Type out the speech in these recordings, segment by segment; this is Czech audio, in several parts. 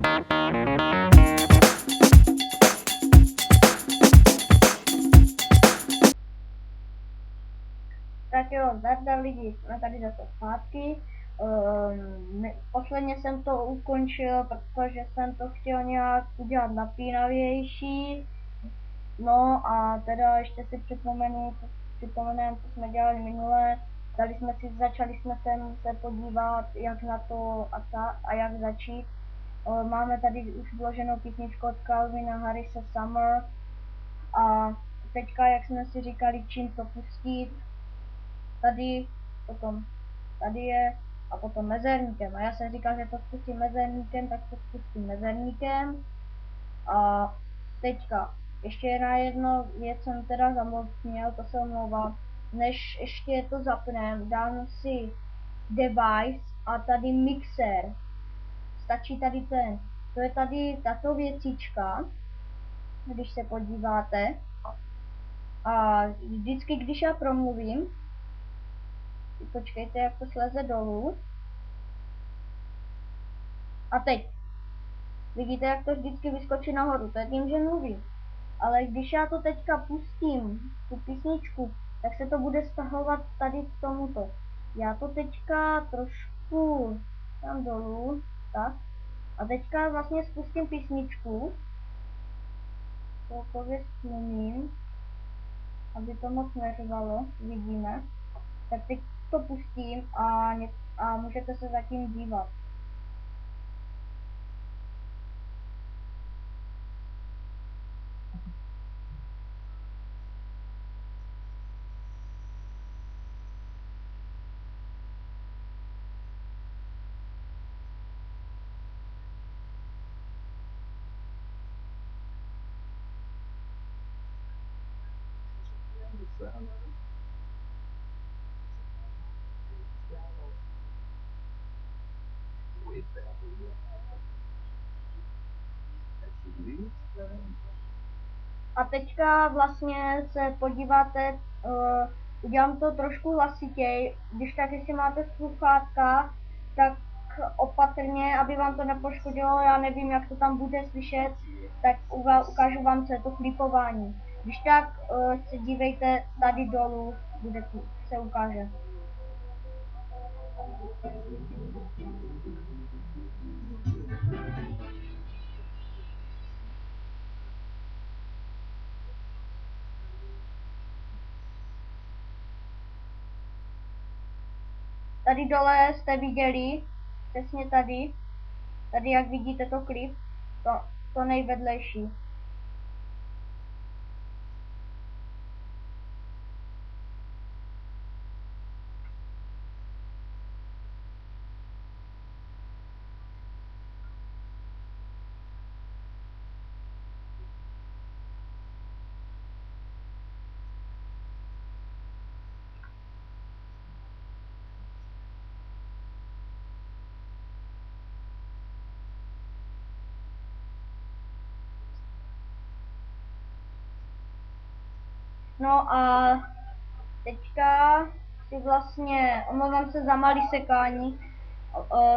Tak jo, zdar lidi, jsme tady zase zpátky. Posledně jsem to ukončil, protože jsem to chtěl nějak udělat napínavější. No a teda ještě si připomeneme, co jsme dělali minule. Začali jsme se podívat, jak na to a jak začít. Máme tady už vloženou písničku od Calvina Harrise Summer. A teďka, jak jsme si říkali, čím to pustit, tady, potom tady je a potom mezerníkem. A já jsem říkal, že to spustím mezerníkem, tak to spustím mezerníkem. A teďka, ještě na jedno věc jsem teda zamlčněl, to se omlouvám. Než ještě to zapnem, dám si device a tady mixer. Stačí tady ten. To je tady tato věcička, když se podíváte. A vždycky, když já promluvím, počkejte, jak to sleze dolů. A teď. Vidíte, jak to vždycky vyskočí nahoru, to je tím, že mluvím. Ale když já to teďka pustím, tu písničku, tak se to bude stahovat tady k tomuto. Já to teďka trošku tam dolů, tak. A teďka vlastně spustím písničku. Celkově stlumím, aby to moc neřvalo, vidíme. Tak teď to pustím a můžete se zatím dívat. A teďka vlastně se podíváte, udělám to trošku hlasitěji, když tak, jestli máte sluchátka, tak opatrně, aby vám to nepoškodilo, já nevím, jak to tam bude slyšet, tak ukážu vám, co je to klipování. Když tak se dívejte tady dolů, se ukáže. Tady dole jste viděli, přesně tady jak vidíte to klip, to nejvedlejší. No a teďka si vlastně, omlouvám se za malý sekání,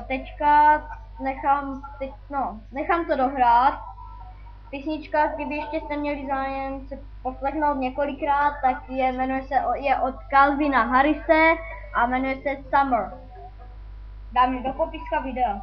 teďka nechám to dohrát. Písnička, kdyby ještě jste měli zájem se poslechnout několikrát, tak je od Calvina Harrise a jmenuje se Summer. Dám do popiska videa.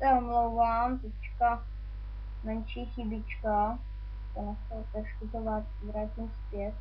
se omlouvám, teďka menší chybička. To nechtěl trošku to vrátím zpět.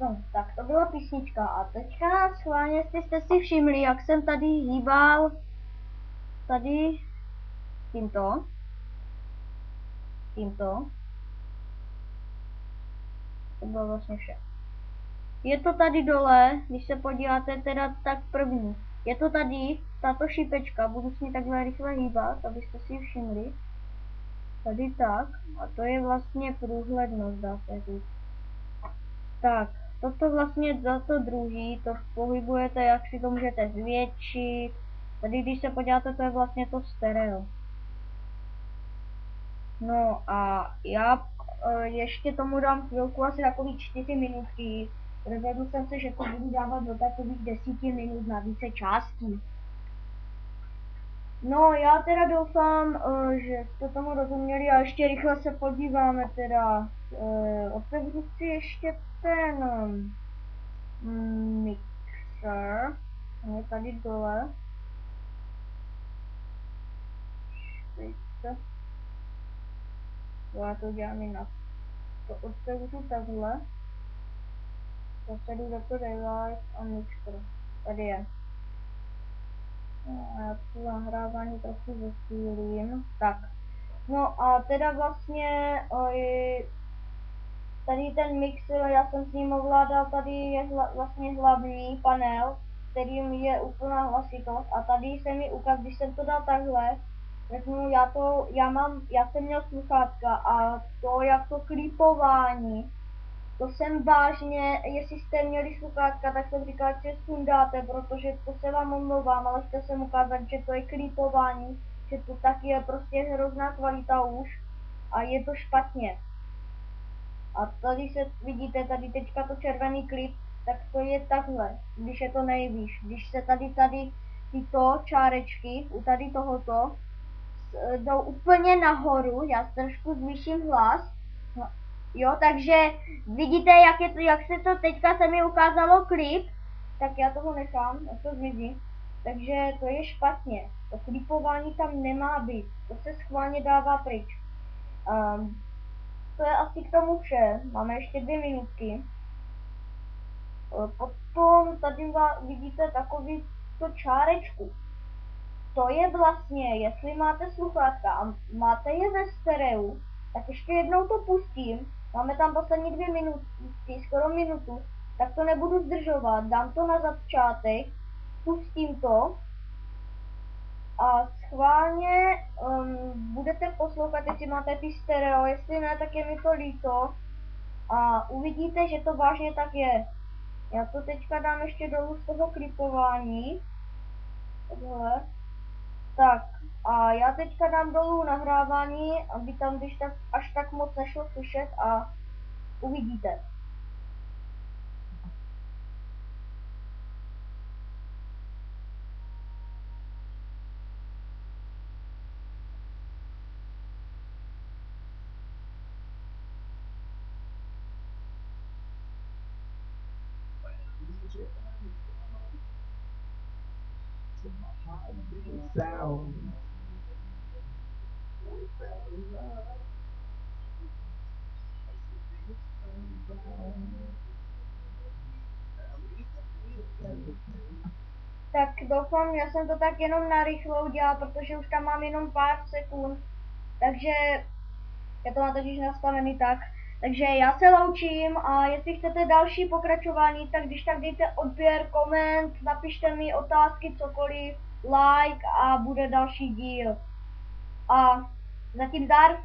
No, tak to byla písnička a teďka schválně jste si všimli, jak jsem tady hýbal tady tímto. To bylo vlastně vše. Je to tady dole, když se podíváte teda tak první. Je to tady, tato šipečka, budu s ní takhle rychle hýbat, abyste si ji všimli. Tady tak, a to je vlastně průhlednost, dá se říct. Tak, toto vlastně za to druhý, to pohybujete, jak si to můžete zvětšit. Tady když se podíváte, to je vlastně to stereo. No a já ještě tomu dám chvilku, asi takový 4 minutky. Rozhodl jsem se, že to budu dávat do takových 10 minut na více částí. No, já teda doufám, že jste tomu rozuměli a ještě rychle se podíváme teda. Otevřu si ještě ten mixer. On je tady dole. Špejte. Já to dělám jinak. To otevřu takhle. Zase jdu do toho device a mixer. Tady je. No, já tu nahrávání trochu zesílím. Tak. No a teda vlastně tady ten mixer, já jsem s ním ovládal, tady je vlastně hlavní panel, kterým je úplná hlasitost a tady se mi ukázal, když jsem to dal takhle, řeknu, já jsem měl sluchátka a to jako klípování, to jsem vážně, jestli jste měli sluchátka, tak jsem říkal, že si sundáte, protože to se vám omlouvám, ale chtěl jsem ukázat, že to je klípování, že to taky je prostě hrozná kvalita už a je to špatně. A tady se vidíte, tady teďka to červený klip, tak to je takhle, když je to nejvýš. Když se tady tyto čárečky, u tady tohoto, jdou úplně nahoru, já trošku zvýším hlas, no, jo, takže vidíte, jak se to teďka se mi ukázalo klip, tak já toho nechám, jak to zmizí. Takže to je špatně, to klipování tam nemá být, to se schválně dává pryč. To je asi k tomu vše. Máme ještě 2 minutky. Potom tady vidíte takový to čárečku. To je vlastně, jestli máte sluchátka a máte je ve stereu, tak ještě jednou to pustím. Máme tam poslední 2 minutky, skoro minutu, tak to nebudu zdržovat. Dám to na začátek, pustím to a schválně budete poslouchat, jestli máte ty stereo, jestli ne, tak je mi to líto. A uvidíte, že to vážně tak je. Já to teďka dám ještě dolů z toho klipování. Takhle. Tak. A já teďka dám dolů nahrávání, aby tam když tak, až tak moc nešlo slyšet a uvidíte. Sound. Tak doufám, já jsem to tak jenom narychlo udělal, protože už tam mám jenom pár sekund, takže já to mám totiž nastavený tak, Takže já se loučím a jestli chcete další pokračování, tak když tak dejte odběr, koment, napište mi otázky, cokoliv, like a bude další díl. A zatím zdar!